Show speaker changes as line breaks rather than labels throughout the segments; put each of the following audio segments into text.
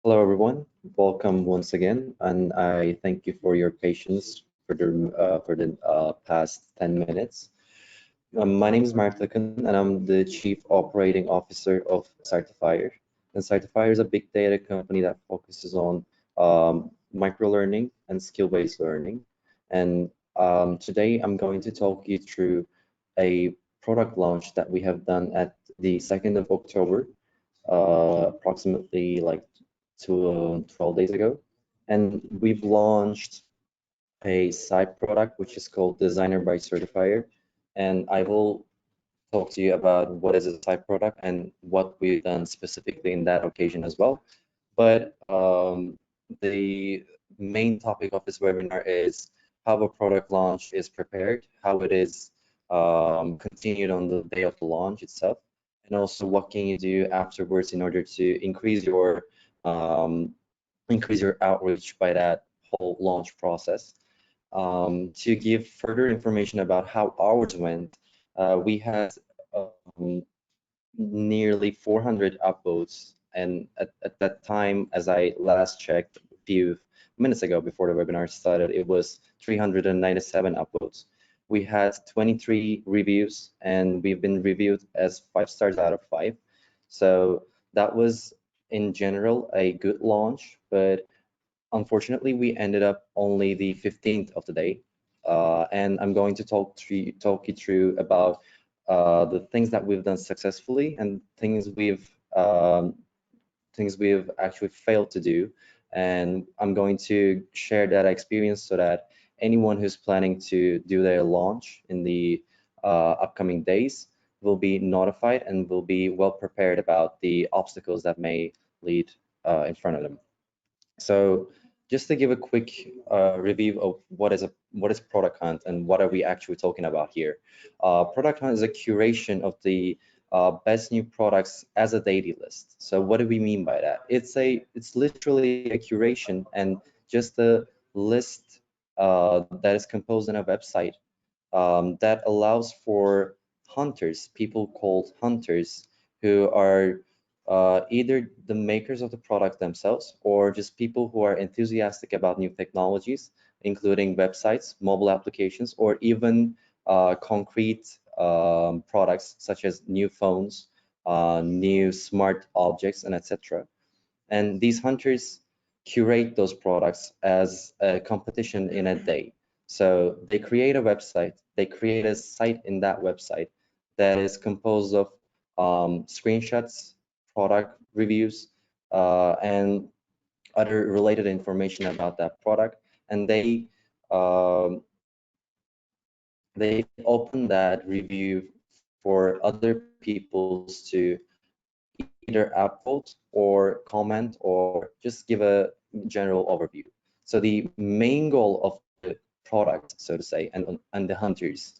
Hello, everyone. Welcome once again, and I thank you for your patience for the past 10 minutes. My name is Mert, and I'm the Chief Operating Officer of Sertifier. And Sertifier is a big data company that focuses on microlearning and skill-based learning. And today I'm going to talk you through a product launch that we have done at the 2nd of October, approximately like 12 days ago. And we've launched a side product which is called Designer by Certifier. And I will talk to you about what is a side product and what we've done specifically in that occasion as well. But the main topic of this webinar is how a product launch is prepared, how it is continued on the day of the launch itself, and also what can you do afterwards in order to um, increase your outreach by that whole launch process. To give further information about how ours went, we had um, nearly 400 upvotes, and at that time, as I last checked a few minutes ago before the webinar started, it was 397 upvotes. We had 23 reviews, and we've been reviewed as 5 stars out of 5. So that was in general a good launch, but unfortunately we ended up only the 15th of the day. And I'm going to talk you through about the things that we've done successfully and things we've actually failed to do. And I'm going to share that experience so that anyone who's planning to do their launch in the upcoming days will be notified and will be well prepared about the obstacles that may lead in front of them. So just to give a quick review of what is product hunt and what are we actually talking about here. Product hunt is a curation of the best new products as a daily list. So what do we mean by that? It's literally a curation and just a list that is composed in a website that allows for hunters, people called hunters, who are either the makers of the product themselves or just people who are enthusiastic about new technologies, including websites, mobile applications, or even concrete products such as new phones, new smart objects, and etc. And these hunters curate those products as a competition in a day. So they create a website, they create a site in that website that is composed of screenshots, product reviews, and other related information about that product. And um, they open that review for other peoples to either upvote or comment or just give a general overview. So the main goal of the product, so to say, and the hunters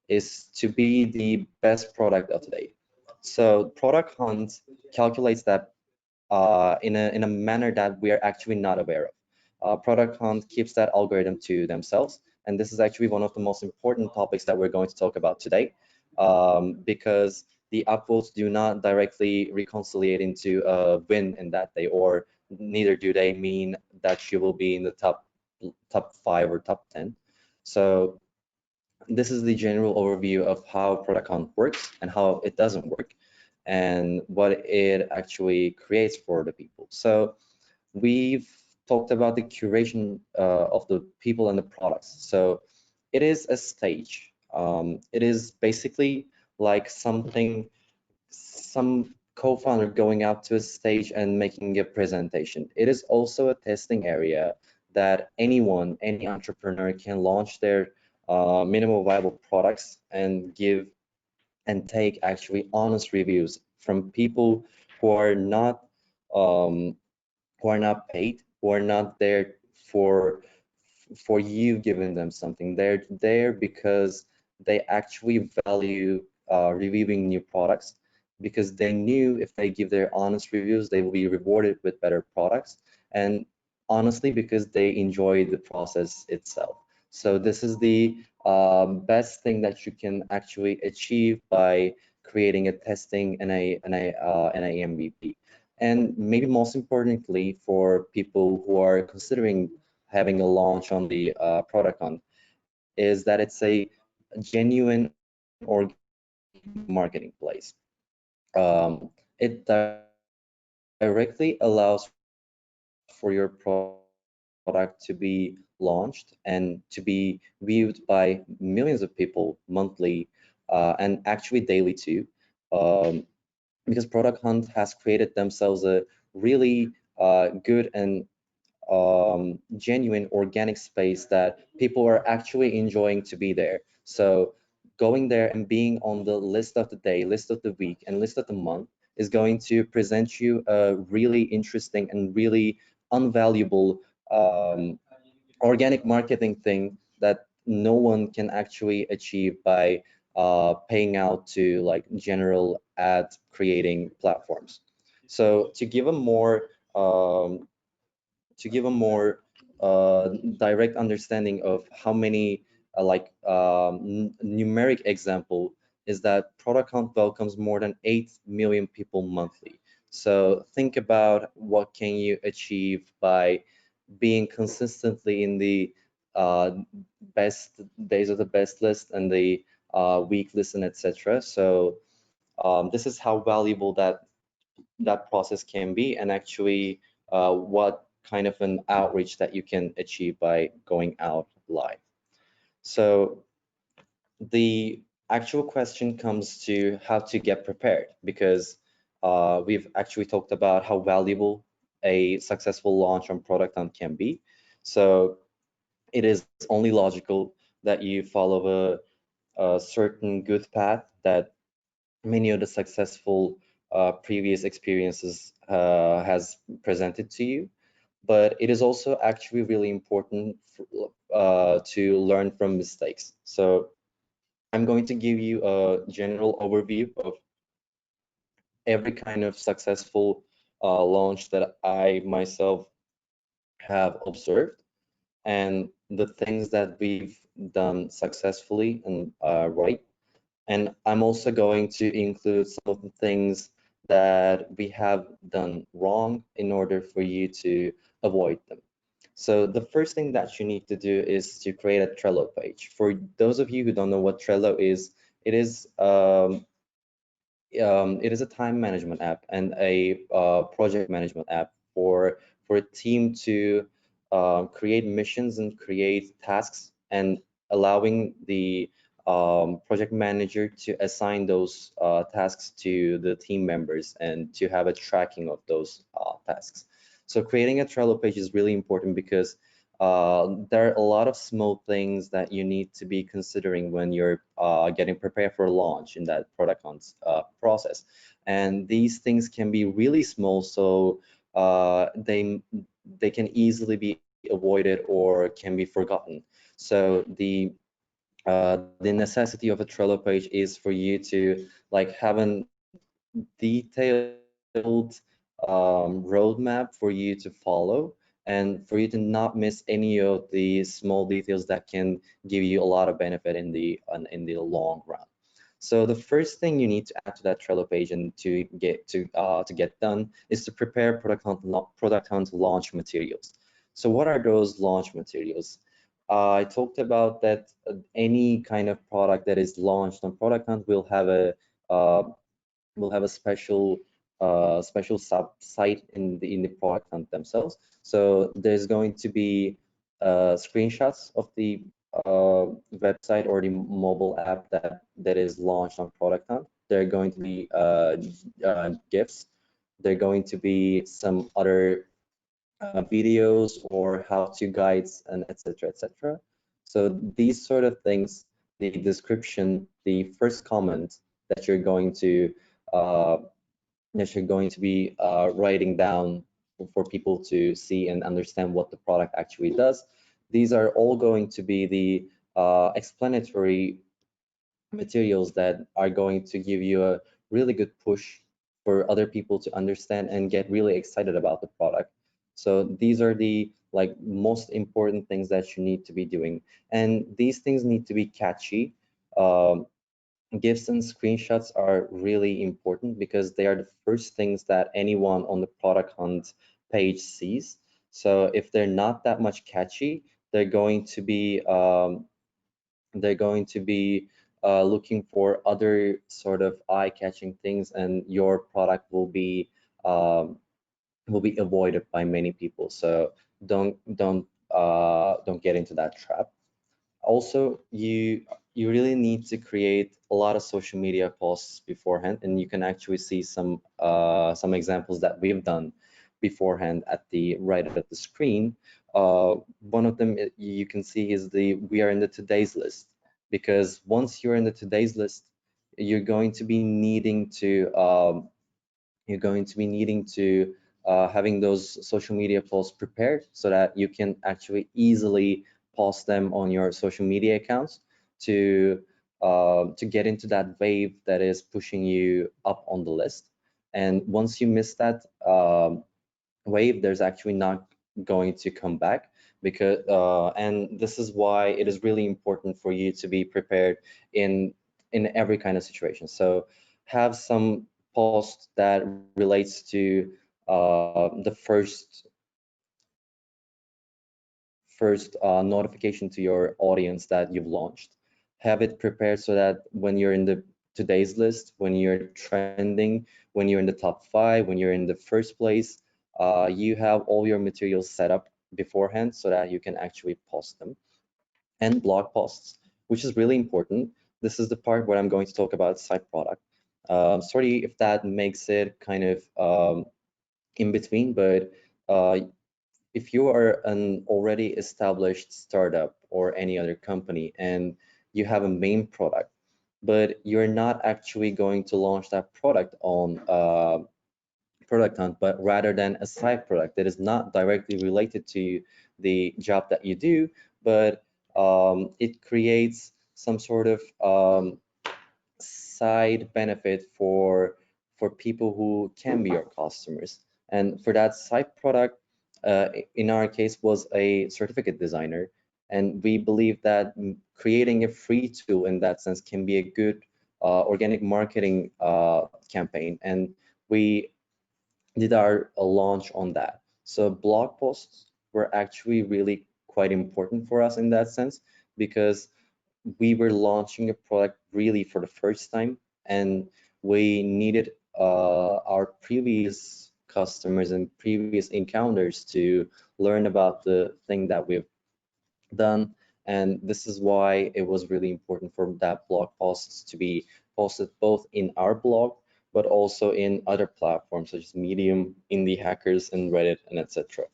is to be the best product of the day. So product hunt calculates that in a manner that we are actually not aware of. Product hunt keeps that algorithm to themselves, and this is actually one of the most important topics that we're going to talk about today, because the upvotes do not directly reconciliate into a win in that day, or neither do they mean that you will be in the top 5 or top 10. So this is the general overview of how product hunt works and how it doesn't work and what it actually creates for the people. So we've talked about the curation of the people and the products. So it is a stage. It is basically like some co-founder going out to a stage and making a presentation. It is also a testing area that any entrepreneur can launch their minimal viable products and give and take actually honest reviews from people who are not um, paid, who are not there for you giving them something. They're there because they actually value reviewing new products, because they knew if they give their honest reviews, they will be rewarded with better products, and honestly, because they enjoy the process itself. So this is the best thing that you can actually achieve by creating a testing and a MVP. And maybe most importantly for people who are considering having a launch on the product hunt is that it's a genuine organic marketing place. It directly allows for your product to be launched and to be viewed by millions of people monthly and actually daily too. Um, because Product Hunt has created themselves a really good and genuine organic space that people are actually enjoying to be there. So going there and being on the list of the day, list of the week, and list of the month is going to present you a really interesting and really unvaluable organic marketing thing that no one can actually achieve by paying out to like general ad creating platforms. So um, to give a more direct understanding of how many numeric example is that product count welcomes more than 8 million people monthly. So think about what can you achieve by being consistently in the uh, best days of the best list and the week list and etc. So this is how valuable that process can be, and actually what kind of an outreach that you can achieve by going out live. So the actual question comes to how to get prepared, because we've actually talked about how valuable a successful launch on product hunt can be. So it is only logical that you follow a certain good path that many of the successful previous experiences has presented to you. But it is also actually really important to learn from mistakes. So I'm going to give you a general overview of every kind of successful launch that I myself have observed, and the things that we've done successfully and right. And I'm also going to include some of the things that we have done wrong in order for you to avoid them. So the first thing that you need to do is to create a Trello page. For those of you who don't know what Trello is, it is it is a time management app and a project management app for a team to create missions and create tasks, and allowing the project manager to assign those tasks to the team members and to have a tracking of those tasks. So creating a Trello page is really important because there are a lot of small things that you need to be considering when you're getting prepared for launch in that product launch process. And these things can be really small, so they can easily be avoided or can be forgotten. So the necessity of a Trello page is for you to like have a detailed roadmap for you to follow, and for you to not miss any of the small details that can give you a lot of benefit in the long run. So the first thing you need to add to that Trello page and to get done is to prepare product hunt launch materials. So what are those launch materials? I talked about that any kind of product that is launched on product hunt uh, will have a special sub site in the product hunt themselves. So there's going to be screenshots of the website or the mobile app that is launched on product hunt. There are going to be GIFs. There are going to be some other videos or how-to guides and etc. etc. So these sort of things, the description, the first comment that you're going to uh, be writing down for people to see and understand what the product actually does. These are all going to be the explanatory materials that are going to give you a really good push for other people to understand and get really excited about the product. So these are the like most important things that you need to be doing, and these things need to be catchy. Um, GIFs and screenshots are really important because they are the first things that anyone on the product hunt page sees. So if they're not that much catchy, they're going to be looking for other sort of eye-catching things, and your product will be avoided by many people. So don't get into that trap. Also, you really need to create a lot of social media posts beforehand, and you can actually see some examples that we've done beforehand at the right at the screen. One of them you can see is the we are in the today's list, because once you're in the today's list, you're going to be needing to having those social media posts prepared so that you can actually easily post them on your social media accounts to get into that wave that is pushing you up on the list. And once you miss that wave, there's actually not going to come back, because and this is why it is really important for you to be prepared in every kind of situation. So have some post that relates to the first notification to your audience that you've launched. Have it prepared so that when you're in the today's list, when you're trending, when you're in the top 5, when you're in the first place, you have all your materials set up beforehand so that you can actually post them. And blog posts, which is really important. This is the part where I'm going to talk about side product. Sorry if that makes it kind of in between, but if you are an already established startup or any other company and you have a main product, but you're not actually going to launch that product on product hunt, but rather than a side product that is not directly related to the job that you do, but it creates some sort of side benefit for people who can be your customers. And for that side product, in our case, was a certificate designer. And we believe that creating a free tool in that sense can be a good organic marketing campaign. And we did our launch on that. So blog posts were actually really quite important for us in that sense, because we were launching a product really for the first time, and we needed our previous customers and previous encounters to learn about the thing that we've done. And this is why it was really important for that blog posts to be posted both in our blog, but also in other platforms such as Medium, Indie Hackers, and Reddit, and etc.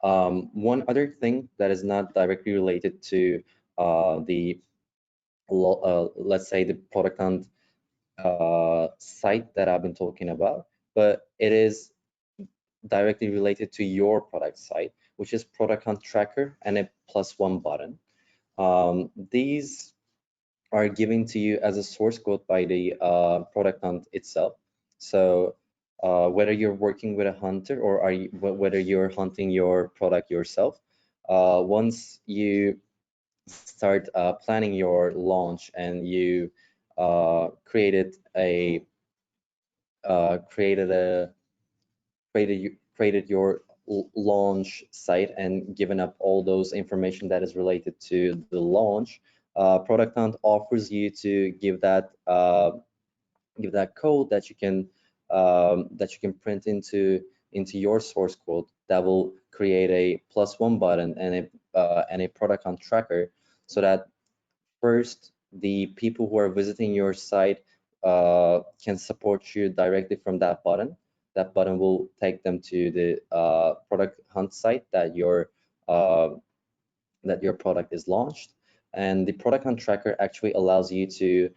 One other thing that is not directly related to let's say the product hunt site that I've been talking about, but it is directly related to your product site, which is product hunt tracker and a +1 button. These are given to you as a source code by the product hunt itself. So whether you're working with a hunter or whether you're hunting your product yourself, once you start planning your launch and you created a created a created your launch site and given up all those information that is related to the launch, product hunt offers you to give that code that you can print into your source code that will create a +1 button and a product hunt tracker, so that first the people who are visiting your site can support you directly from that button. That button will take them to the product hunt site that your product is launched. And the product hunt tracker actually allows you to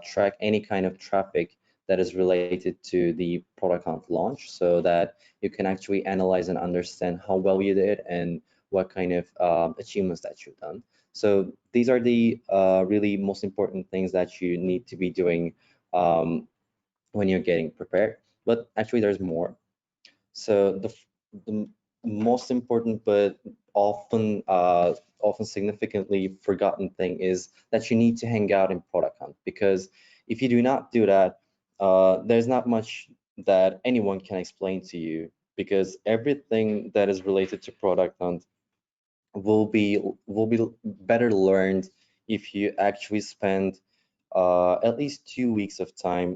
track any kind of traffic that is related to the product hunt launch, so that you can actually analyze and understand how well you did and what kind of achievements that you've done. So these are the really most important things that you need to be doing when you're getting prepared. But actually, there's more. So the most important but often significantly forgotten thing is that you need to hang out in product hunt, because if you do not do that, there's not much that anyone can explain to you, because everything that is related to product hunt will be better learned if you actually spend at least 2 weeks of time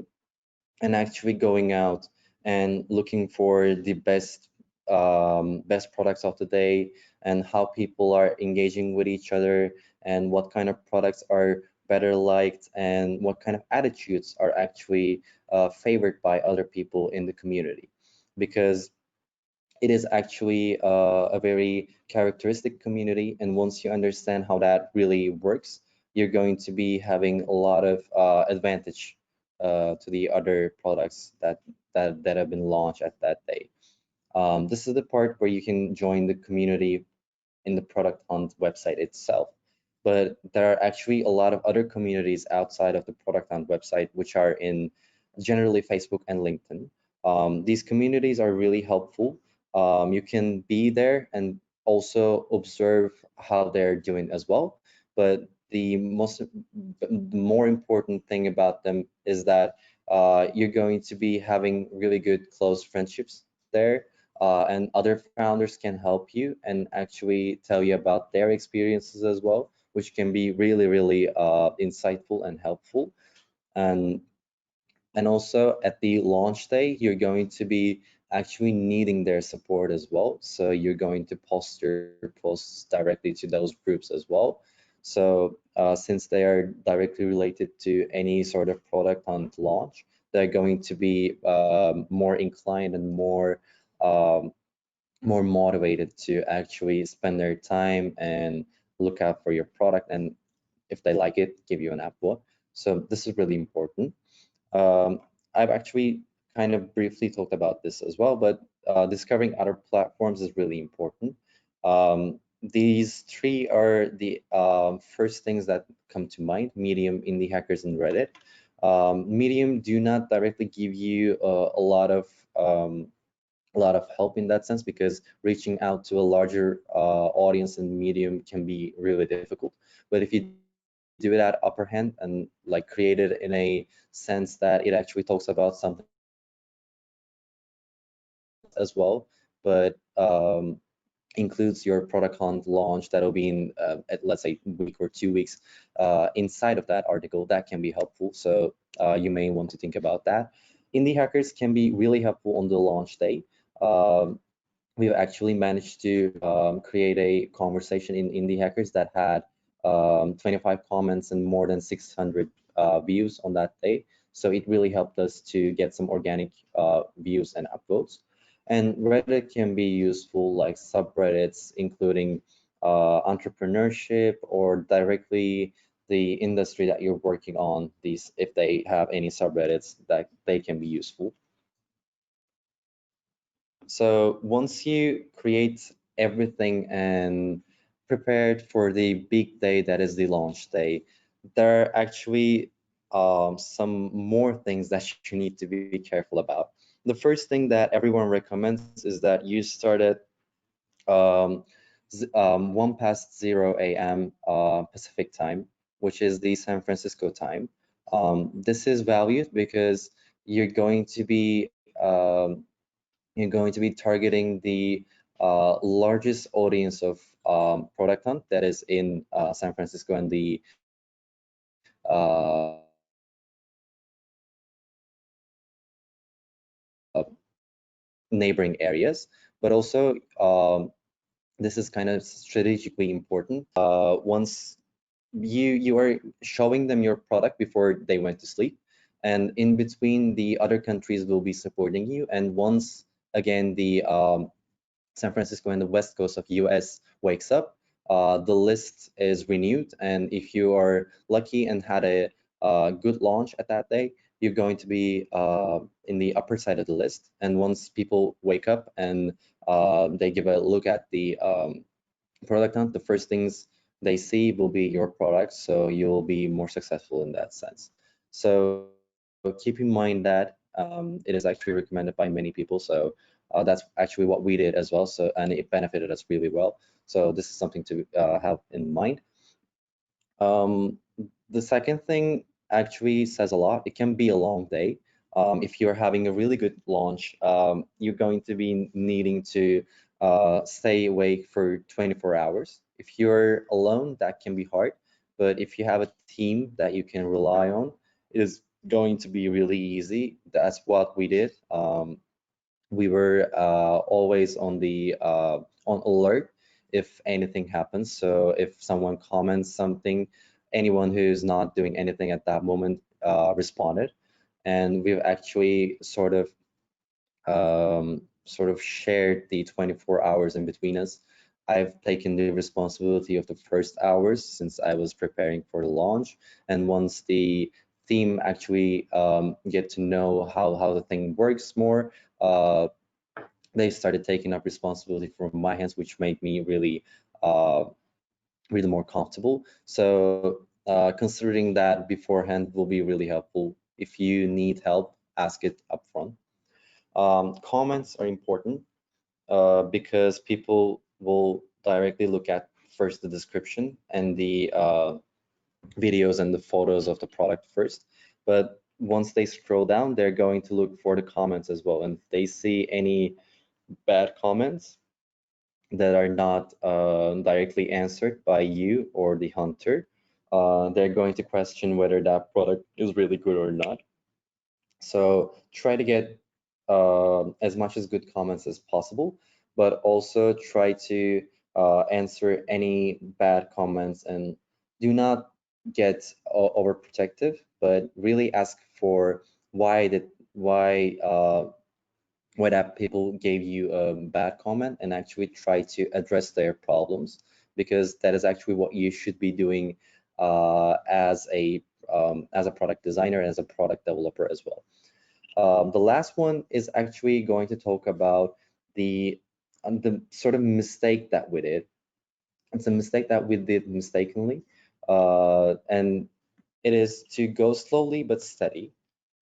and actually going out and looking for the best products of the day, and how people are engaging with each other, and what kind of products are better liked, and what kind of attitudes are actually favored by other people in the community. Because it is actually a very characteristic community, and once you understand how that really works, you're going to be having a lot of advantage to the other products that have been launched at that day. This is the part where you can join the community in the product hunt website itself. But there are actually a lot of other communities outside of the product hunt website, which are in generally Facebook and LinkedIn. These communities are really helpful. You can be there and also observe how they're doing as well. But the more important thing about them is that you're going to be having really good close friendships there, and other founders can help you and actually tell you about their experiences as well, which can be really, really insightful and helpful. And also at the launch day, you're going to be actually needing their support as well. So you're going to post your posts directly to those groups as well. So since they are directly related to any sort of product on launch, they're going to be more inclined and um, more motivated to actually spend their time and look out for your product, and if they like it, give you an app vote. So this is really important. um, I've actually kind of briefly talked about this as well, but discovering other platforms is really important. These three are the first things that come to mind: Medium, Indie Hackers, and Reddit. Medium do not directly give you a lot of help in that sense, because reaching out to a larger audience in Medium can be really difficult. But if you do it at upper hand and like create it in a sense that it actually talks about something as well, but includes your product on launch that'll be in at, let's say, week or 2 weeks inside of that article, that can be helpful. So you may want to think about that. Indie hackers can be really helpful on the launch day. We've actually managed to create a conversation in Indie Hackers that had 25 comments and more than 600 views on that day. So it really helped us to get some organic views and upvotes. And Reddit can be useful, like subreddits, including entrepreneurship or directly the industry that you're working on. These, if they have any subreddits, that they can be useful. So once you create everything and prepared for the big day that is the launch day, there are actually some more things that you need to be careful about. The first thing that everyone recommends is that you start at 1 past 0 a.m. Pacific time, which is the San Francisco time. This is valued because you're going to be targeting the largest audience of product hunt that is in San Francisco and the neighboring areas. But also, this is kind of strategically important. Once you are showing them your product before they went to sleep, and in between, the other countries will be supporting you. And once again, the San Francisco and the west coast of US wakes up, the list is renewed. And if you are lucky and had a good launch at that day, you're going to be in the upper side of the list. And once people wake up and they give a look at the product hunt, the first things they see will be your product. So you'll be more successful in that sense. So keep in mind that it is actually recommended by many people. So that's actually what we did as well. So, and it benefited us really well. So this is something to have in mind. The second thing actually says a lot. It can be a long day. If you're having a really good launch, you're going to be needing to stay awake for 24 hours. If you're alone, that can be hard. But if you have a team that you can rely on, it is going to be really easy. That's what we did. We were always on the on alert if anything happens. So if someone comments something, anyone who's not doing anything at that moment responded, and we've actually sort of shared the 24 hours in between us. I've taken the responsibility of the first hours since I was preparing for the launch, and once the team actually get to know how the thing works more, uh, they started taking up responsibility from my hands, which made me uh, really more comfortable. So considering that beforehand will be really helpful. If you need help, ask it upfront. Comments are important because people will directly look at first the description and the videos and the photos of the product first. But once they scroll down, they're going to look for the comments as well. And if they see any bad comments that are not directly answered by you or the hunter, they're going to question whether that product is really good or not. So try to get as much as good comments as possible, but also try to answer any bad comments, and do not get overprotective, but really ask for why that people gave you a bad comment, and actually try to address their problems, because that is actually what you should be doing as a product designer, as a product developer as well. The last one is actually going to talk about the sort of mistake that we did. It's a mistake that we did mistakenly, and it is to go slowly but steady.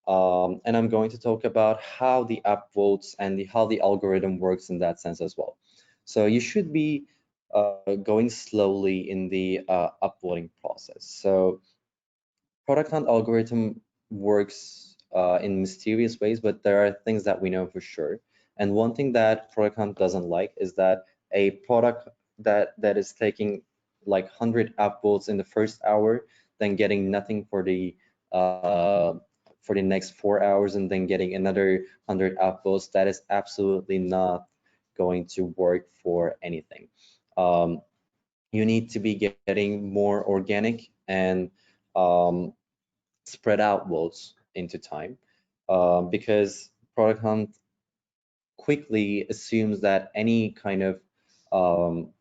And I'm going to talk about how the app votes and how the algorithm works in that sense as well. So you should be going slowly in the upvoting process. So product hunt algorithm works in mysterious ways, but there are things that we know for sure. And one thing that product hunt doesn't like is that a product that is taking like 100 upvotes in the first hour, then getting nothing for the next 4 hours, and then getting another 100 upvotes, that is absolutely not going to work for anything. You need to be getting more organic and spread out votes into time, because product hunt quickly assumes that um,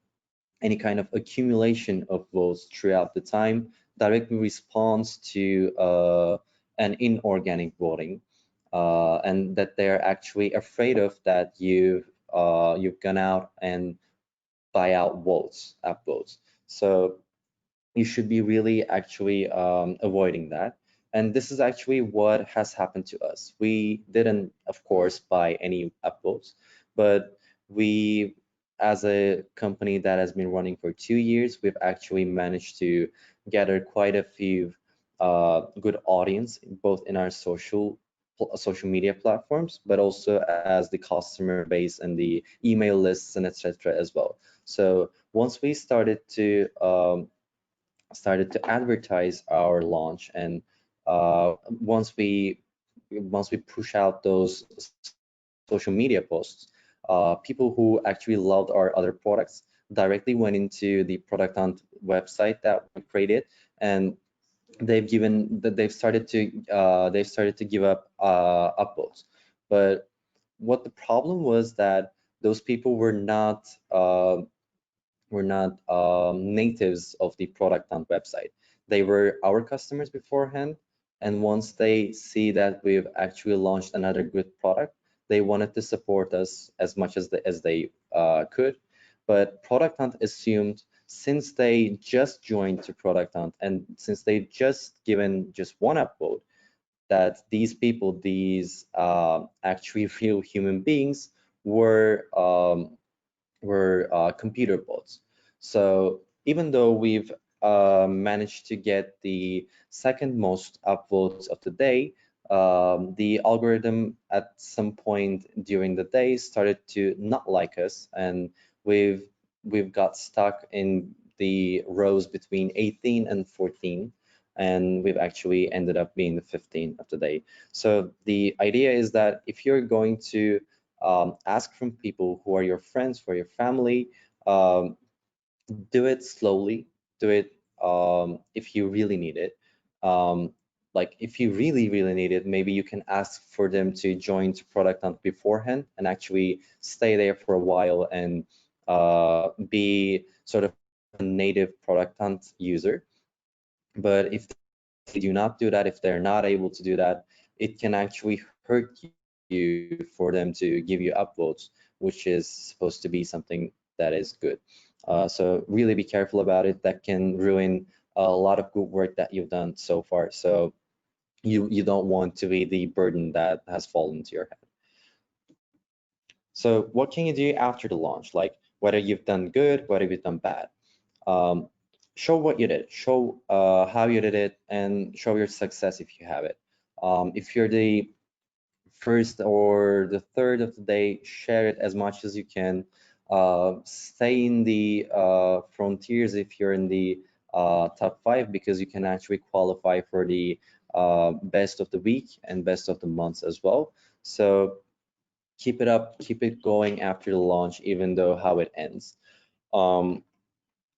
any kind of accumulation of votes throughout the time directly responds to an inorganic voting, and that they're actually afraid of that you've gone out and buy out votes, app votes. So you should be really actually avoiding that. And this is actually what has happened to us. We didn't, of course, buy any upvotes, but we, as a company that has been running for 2 years, we've actually managed to gather quite a few good audience, both in our social media platforms, but also as the customer base and the email lists and etc. as well. So once we started to advertise our launch, and once we push out those social media posts, people who actually loved our other products directly went into the product hunt website that we created, and they've started to give up upvotes. But what the problem was that those people were not natives of the product hunt website. They were our customers beforehand, and once they see that we've actually launched another good product, they wanted to support us as much as they could. But product hunt assumed, since they just joined to product hunt and since they just given just one upvote, that these people, these actually real human beings, were computer bots. So even though we've managed to get the second most upvotes of the day, the algorithm at some point during the day started to not like us, and we've got stuck in the rows between 18 and 14, and we've actually ended up being the 15 of the day. So the idea is that if you're going to ask from people who are your friends, for your family, um, do it slowly, do it if you really need it. Like if you really need it, maybe you can ask for them to join to product hunt beforehand and actually stay there for a while and be sort of a native product hunt user. But if they do not do that, if they're not able to do that, it can actually hurt you for them to give you upvotes, which is supposed to be something that is good. So really be careful about it. That can ruin a lot of good work that you've done so far. So you don't want to be the burden that has fallen to your head. So what can you do after the launch? Like whether you've done good, whether you've done bad. Show what you did, show how you did it, and show your success if you have it. If you're the first or the third of the day, share it as much as you can. Stay in the frontiers if you're in the top 5, because you can actually qualify for the best of the week and best of the months as well. So keep it up, keep it going after the launch, even though how it ends.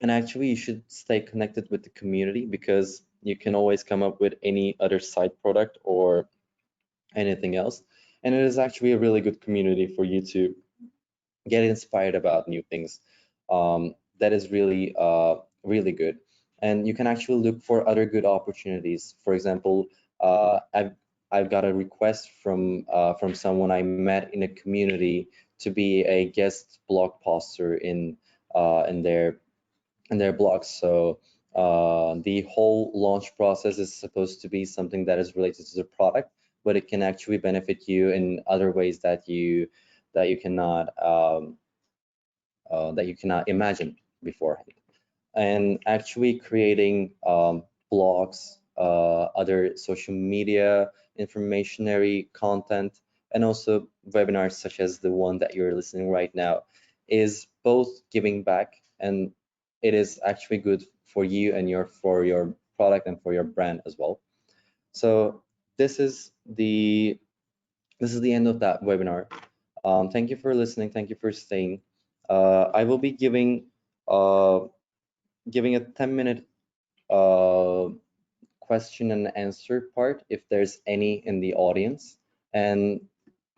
And actually, you should stay connected with the community, because you can always come up with any other side product or anything else. And it is actually a really good community for you to get inspired about new things. That is really, really good. And you can actually look for other good opportunities. For example, I've got a request from someone I met in a community to be a guest blog poster in their blogs. So the whole launch process is supposed to be something that is related to the product, but it can actually benefit you in other ways that you cannot imagine beforehand. And actually creating blogs, other social media, informationary content, and also webinars such as the one that you're listening right now is both giving back, and it is actually good for you and for your product and for your brand as well. So this is the end of that webinar. Thank you for listening. Thank you for staying. I will be giving a 10-minute question and answer part if there's any in the audience, and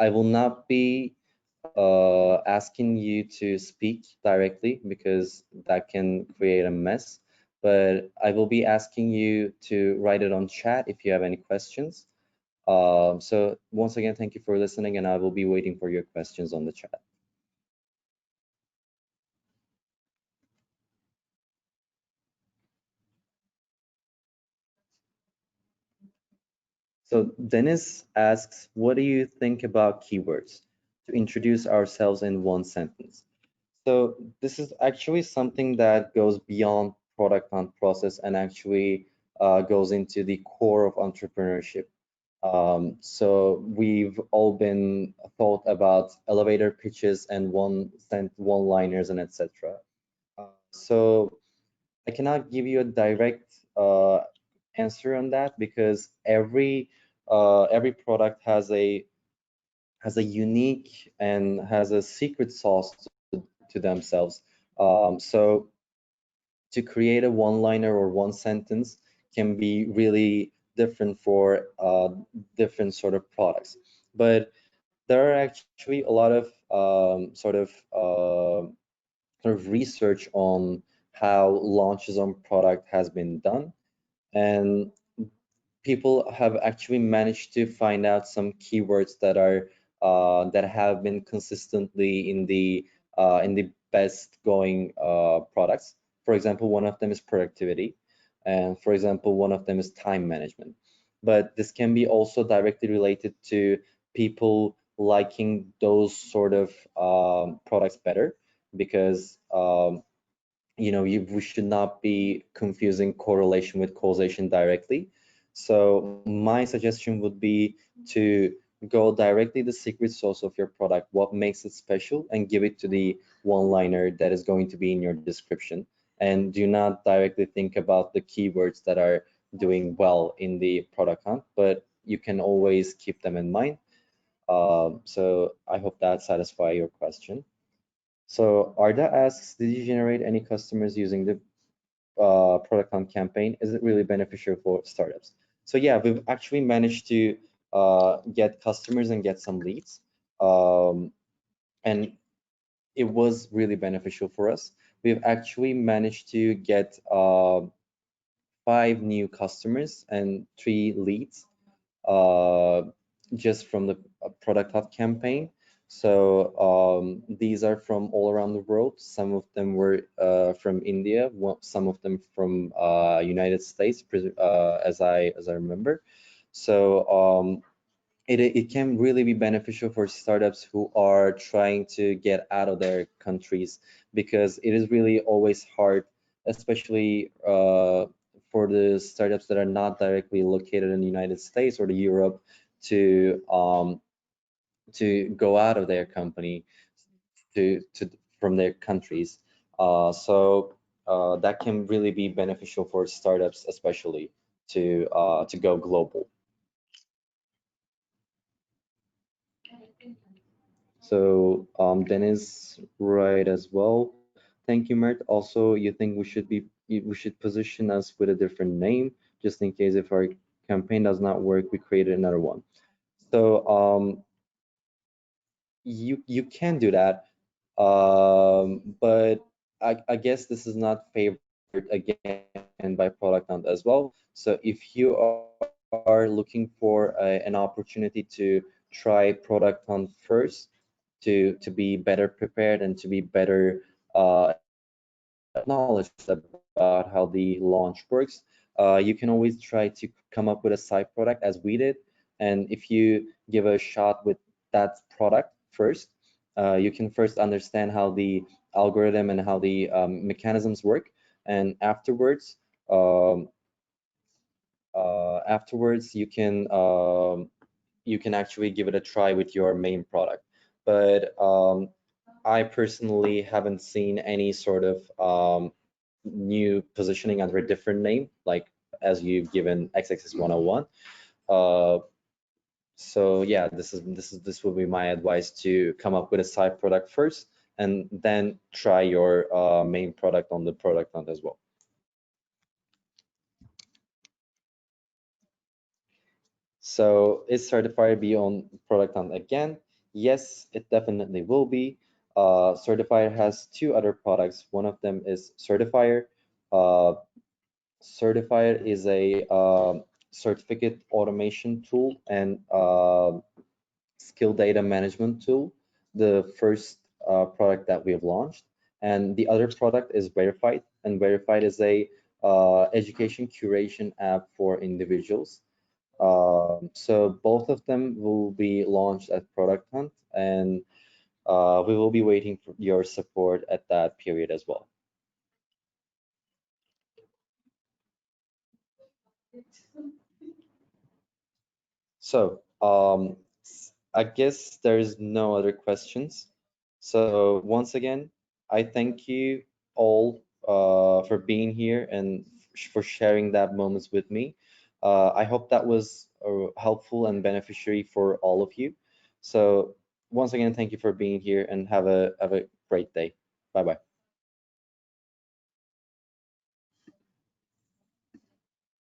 I will not be asking you to speak directly, because that can create a mess, but I will be asking you to write it on chat if you have any questions. So once again, thank you for listening, and I will be waiting for your questions on the chat. So Dennis asks, what do you think about keywords to introduce ourselves in one sentence? So this is actually something that goes beyond product hunt process and actually goes into the core of entrepreneurship. So we've all been thought about elevator pitches and one-liners and etc. So I cannot give you a direct answer on that, because every product has a unique and has a secret sauce to themselves. So to create a one-liner or one sentence can be really different for different sort of products. But there are actually a lot of research on how launches on product has been done, and people have actually managed to find out some keywords that have been consistently in the best going products. For example, one of them is productivity, and for example, one of them is time management. But this can be also directly related to people liking those sort of products better, because we should not be confusing correlation with causation directly. So my suggestion would be to go directly the secret sauce of your product, what makes it special, and give it to the one-liner that is going to be in your description. And do not directly think about the keywords that are doing well in the product hunt, but you can always keep them in mind. So I hope that satisfies your question. So Arda asks, did you generate any customers using the product hunt campaign? Is it really beneficial for startups? So yeah, we've actually managed to get customers and get some leads. And it was really beneficial for us. We've actually managed to get 5 new customers and 3 leads just from the product hub campaign. So these are from all around the world. Some of them were from India, some of them from United States, as I remember. So it can really be beneficial for startups who are trying to get out of their countries, because it is really always hard, especially for the startups that are not directly located in the United States or the Europe, to go out of their company to from their countries. So that can really be beneficial for startups, especially to go global. So Dennis, right as well. Thank you, Mert. Also, you think we should position us with a different name, just in case if our campaign does not work, we created another one. So you can do that, but I guess this is not favored again by product hunt as well. So if you are looking for an opportunity to try product hunt first, to be better prepared and to be better knowledge about how the launch works, you can always try to come up with a side product as we did. And if you give a shot with that product first, you can first understand how the algorithm and how the mechanisms work, and afterwards you can actually give it a try with your main product. But I personally haven't seen any sort of new positioning under a different name, like as you've given XXS 101. So yeah, this will be my advice, to come up with a side product first and then try your main product on the product hunt as well. So is Certifier be on product hunt again? Yes, it definitely will be. Certifier has 2 other products. One of them is Certifier. Certifier is a certificate automation tool and skill data management tool, the first product that we have launched. And the other product is Verified, and Verified is a education curation app for individuals. So both of them will be launched at Product Hunt, and we will be waiting for your support at that period as well. So I guess there's no other questions. So once again, I thank you all for being here and for sharing that moments with me. I hope that was helpful and beneficiary for all of you. So once again, thank you for being here, and have a great day. Bye bye.